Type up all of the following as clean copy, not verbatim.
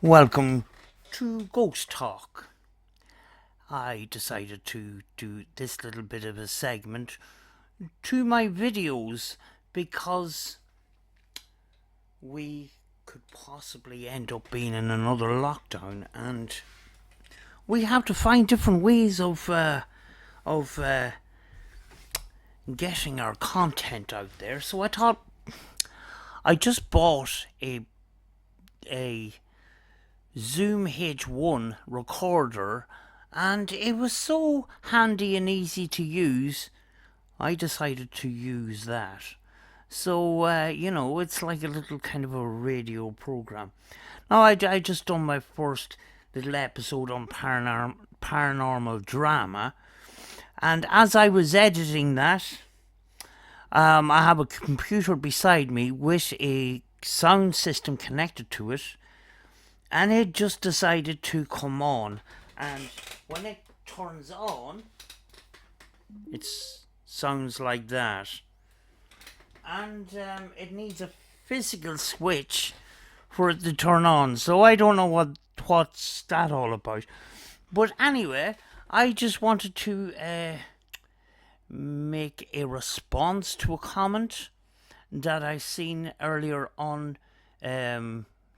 Welcome to Ghost Talk. I decided to do this little bit of a segment to my videos because we could possibly end up being in another lockdown, and we have to find different ways of getting our content out there. So I thought I just bought a Zoom H1 recorder, and it was so handy and easy to use. I decided to use that. So, it's like a little kind of a radio program. Now, I just done my first little episode on paranormal drama, and as I was editing that, I have a computer beside me with a sound system connected to it, and it just decided to come on. And when it turns on, it sounds like that. And it needs a physical switch for it to turn on. So I don't know what's that all about. But anyway, I just wanted to make a response to a comment that I seen earlier on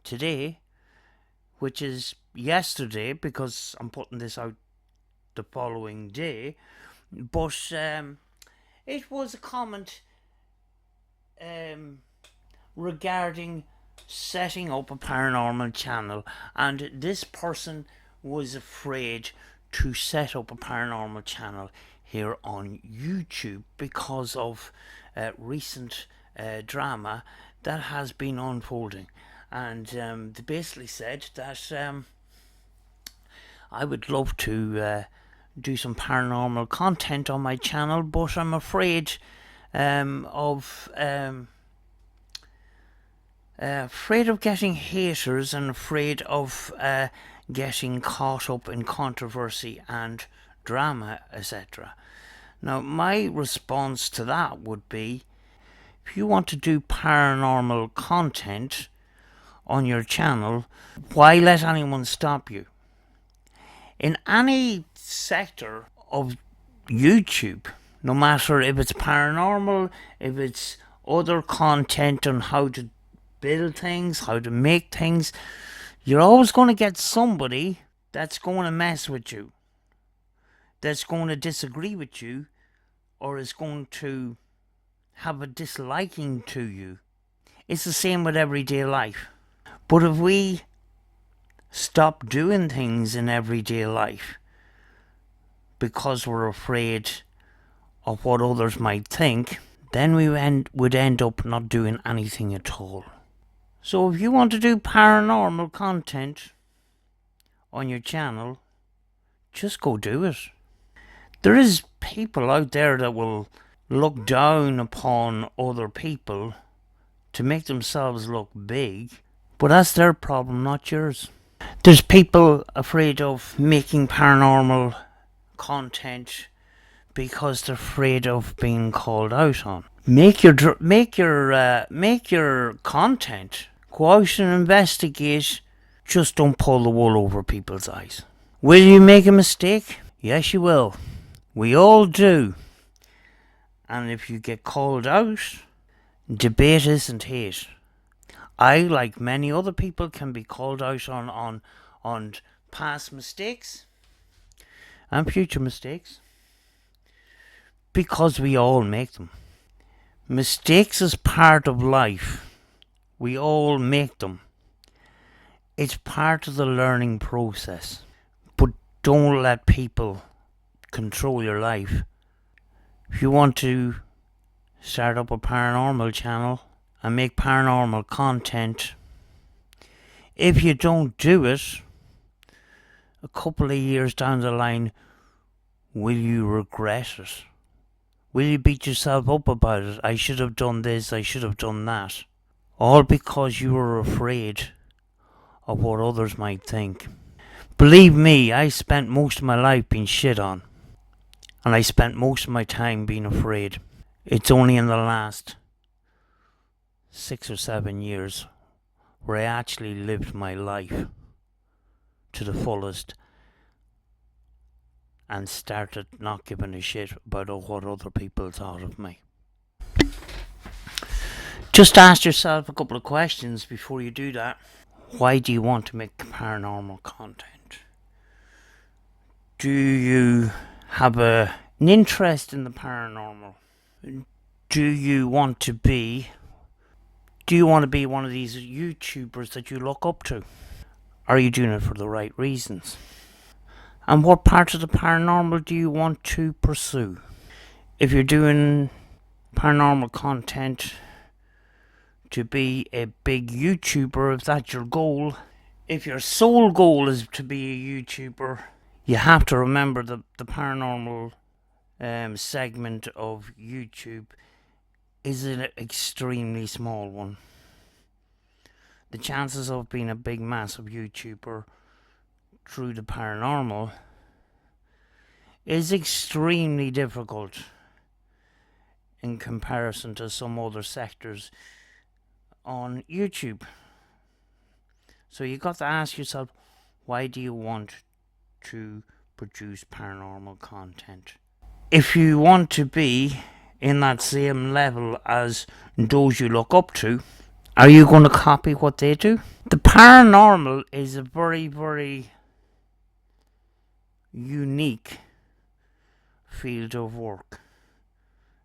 today, which is yesterday, because I'm putting this out the following day. But it was a comment regarding setting up a paranormal channel, and this person was afraid to set up a paranormal channel here on YouTube because of recent drama that has been unfolding. And they basically said that I would love to do some paranormal content on my channel, but I'm afraid afraid of getting haters, and afraid of getting caught up in controversy and drama, etc. Now, my response to that would be, if you want to do paranormal content on your channel, why let anyone stop you? In any sector of YouTube, no matter if it's paranormal, if it's other content on how to build things, how to make things, you're always going to get somebody that's going to mess with you, that's going to disagree with you, or is going to have a disliking to you. It's the same with everyday life. But if we stop doing things in everyday life because we're afraid of what others might think, then we would end up not doing anything at all. So if you want to do paranormal content on your channel, just go do it. There is people out there that will look down upon other people to make themselves look big, but that's their problem, not yours. There's people afraid of making paranormal content because they're afraid of being called out on. Make your content. Go out and investigate. Just don't pull the wool over people's eyes. Will you make a mistake? Yes, you will. We all do. And if you get called out, debate isn't hate. I, like many other people, can be called out on past mistakes and future mistakes, because we all make them. Mistakes is part of life. We all make them. It's part of the learning process. But don't let people control your life. If you want to start up a paranormal channel and make paranormal content, if you don't do it, a couple of years down the line, will you regret it? Will you beat yourself up about it? I should have done this, I should have done that. All because you were afraid of what others might think. Believe me, I spent most of my life being shit on. And I spent most of my time being afraid. It's only in the last 6 or 7 years where I actually lived my life. to the fullest and started not giving a shit about what other people thought of me. Just ask yourself a couple of questions before you do that. Why do you want to make paranormal content? Do you have an interest in the paranormal? Do you want to be one of these YouTubers that you look up to? Are you doing it for the right reasons? And what part of the paranormal do you want to pursue? If you're doing paranormal content to be a big YouTuber, if that's your goal, if your sole goal is to be a YouTuber, you have to remember that the paranormal segment of YouTube is an extremely small one. The chances of being a big, massive YouTuber through the paranormal is extremely difficult in comparison to some other sectors on YouTube. So you got to ask yourself, why do you want to produce paranormal content? If you want to be in that same level as those you look up to, are you going to copy what they do? The paranormal is a very, very unique field of work.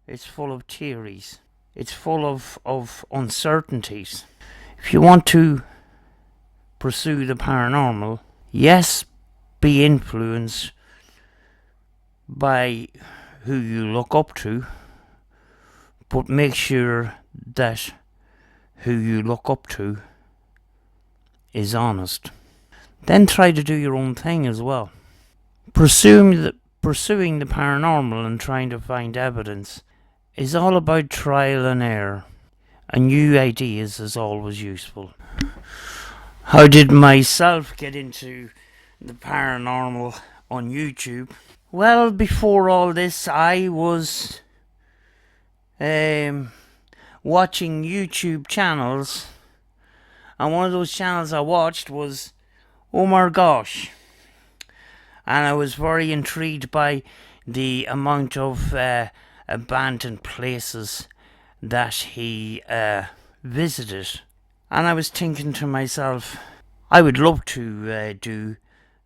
It's full of theories. It's full of uncertainties. If you want to pursue the paranormal, yes, be influenced by who you look up to, but make sure that who you look up to is honest. Then try to do your own thing as well. Pursuing the paranormal and trying to find evidence is all about trial and error, and new ideas is always useful. How did myself get into the paranormal on YouTube? Well, before all this, I was watching YouTube channels, and one of those channels I watched was Oh My Gosh, and I was very intrigued by the amount of abandoned places that he visited, and I was thinking to myself, I would love to do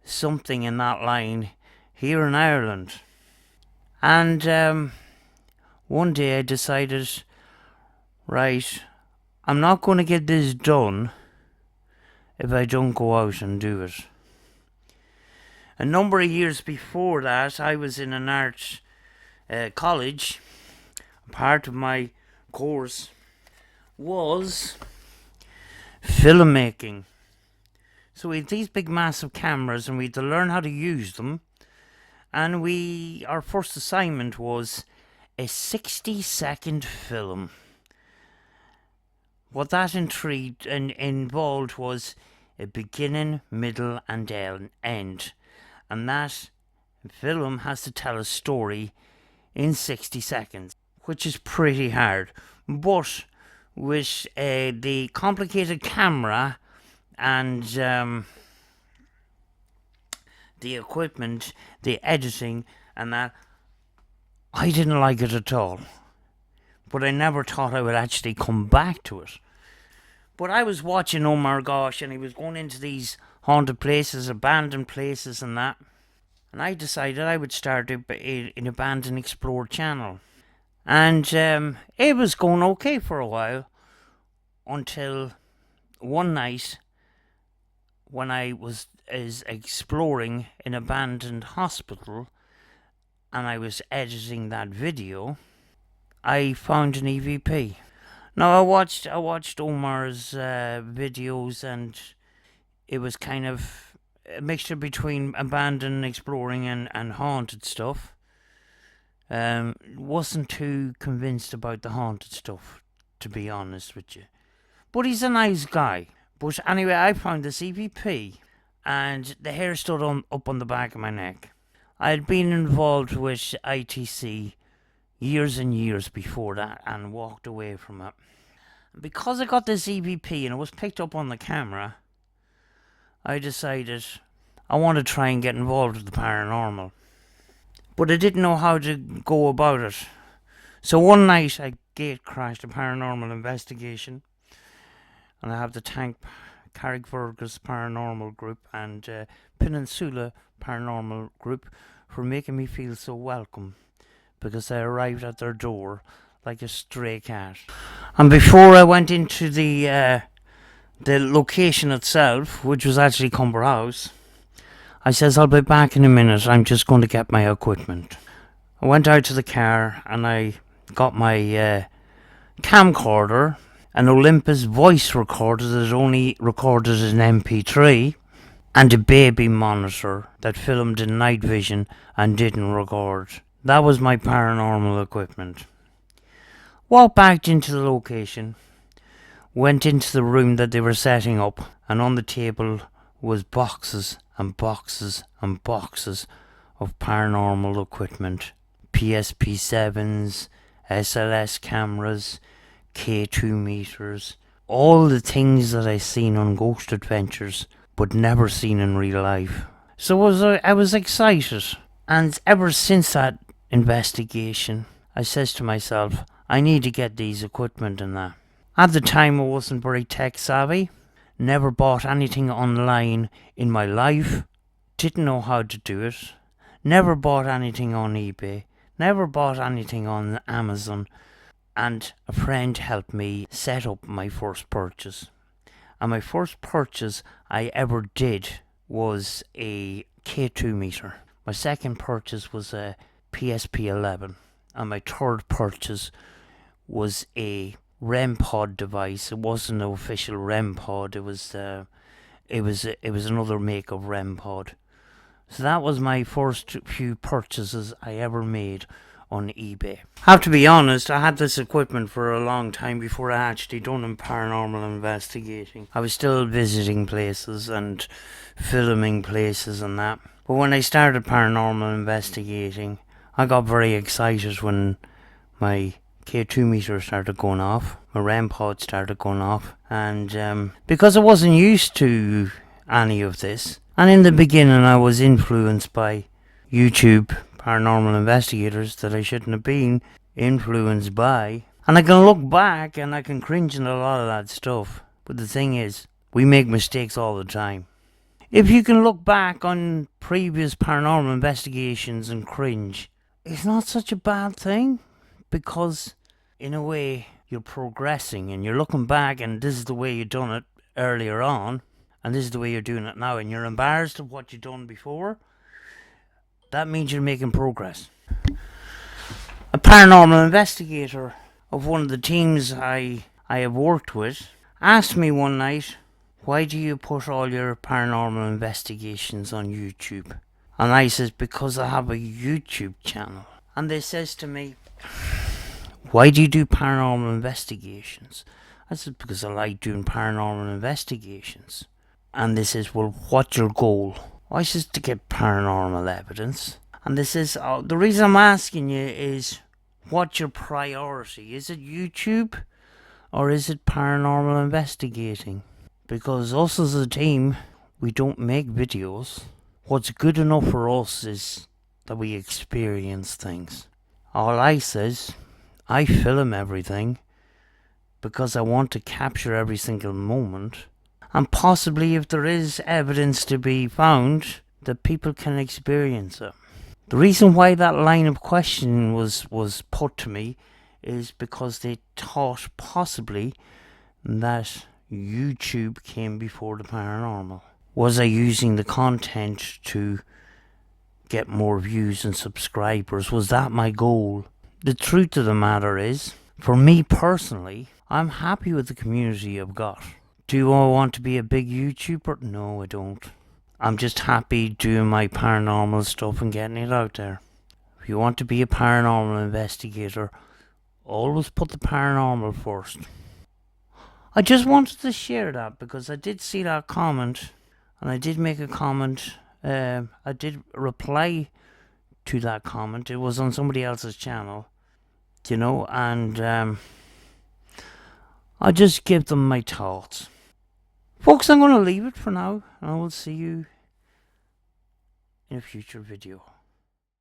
something in that line here in Ireland. And one day I decided, right, I'm not going to get this done if I don't go out and do it. A number of years before that, I was in an art college. Part of my course was filmmaking. So we had these big massive cameras and we had to learn how to use them. And our first assignment was a 60-second film. What that involved was a beginning, middle and end. And that film has to tell a story in 60 seconds, which is pretty hard. But with the complicated camera and the equipment, the editing and that, I didn't like it at all. But I never thought I would actually come back to it. But I was watching Oh My Gosh, and he was going into these haunted places, abandoned places and that. And I decided I would start an Abandoned Explore channel. And it was going okay for a while, until one night when I was exploring an abandoned hospital and I was editing that video, I found an EVP. Now I watched Omar's videos, and it was kind of a mixture between abandoned, exploring and haunted stuff. Wasn't too convinced about the haunted stuff, to be honest with you. But he's a nice guy. But anyway, I found this EVP, and the hair stood up on the back of my neck. I had been involved with ITC years and years before that and walked away from it. Because I got this EVP and it was picked up on the camera, I decided I want to try and get involved with the paranormal. But I didn't know how to go about it. So one night I gate crashed a paranormal investigation, and I have to thank Carrickfergus Paranormal Group and Peninsula Paranormal Group for making me feel so welcome, because I arrived at their door like a stray cat. And before I went into the location itself, which was actually Cumber House, I says, I'll be back in a minute, I'm just going to get my equipment. I went out to the car and I got my camcorder, an Olympus voice recorder that only recorded in MP3, and a baby monitor that filmed in night vision and didn't record. That was my paranormal equipment. Walked back into the location, went into the room that they were setting up, and on the table was boxes and boxes and boxes of paranormal equipment. PSP-7s, SLS cameras, K2 meters, all the things that I seen on Ghost Adventures but never seen in real life. So I was excited, and ever since that investigation I says to myself, I need to get these equipment and that. At the time I wasn't very tech savvy, never bought anything online in my life, didn't know how to do it, never bought anything on eBay, never bought anything on Amazon, and a friend helped me set up my first purchase. And my first purchase I ever did was a K2 meter. My second purchase was a PSP-11, and my third purchase was a REM pod device. It wasn't an official REM pod. It was another make of REM pod. So that was my first few purchases I ever made on eBay. Have to be honest, I had this equipment for a long time before I actually done in paranormal investigating. I was still visiting places and filming places and that. But when I started paranormal investigating, I got very excited when my K2 meter started going off, my REM pod started going off, and because I wasn't used to any of this, and in the beginning I was influenced by YouTube paranormal investigators that I shouldn't have been influenced by, and I can look back and I can cringe at a lot of that stuff, but the thing is, we make mistakes all the time. If you can look back on previous paranormal investigations and cringe, it's not such a bad thing, because in a way you're progressing and you're looking back and this is the way you done it earlier on and this is the way you're doing it now, and you're embarrassed of what you've done before. That means you're making progress. A paranormal investigator of one of the teams I have worked with asked me one night, why do you put all your paranormal investigations on YouTube? And I says, because I have a YouTube channel. And they says to me, why do you do paranormal investigations? I said, because I like doing paranormal investigations. And they says, well, what's your goal? I says, to get paranormal evidence. And they says, oh, the reason I'm asking you is, what's your priority? Is it YouTube or is it paranormal investigating? Because us as a team, we don't make videos. What's good enough for us is that we experience things. All I says, I film everything because I want to capture every single moment, and possibly if there is evidence to be found, that people can experience it. The reason why that line of questioning was put to me is because they thought possibly that YouTube came before the paranormal. Was I using the content to get more views and subscribers? Was that my goal? The truth of the matter is, for me personally, I'm happy with the community I've got. Do I want to be a big YouTuber? No, I don't. I'm just happy doing my paranormal stuff and getting it out there. If you want to be a paranormal investigator, always put the paranormal first. I just wanted to share that because I did see that comment, and I did make a comment. I did reply to that comment. It was on somebody else's channel, and I'll just give them my thoughts. Folks, I'm going to leave it for now, and I will see you in a future video.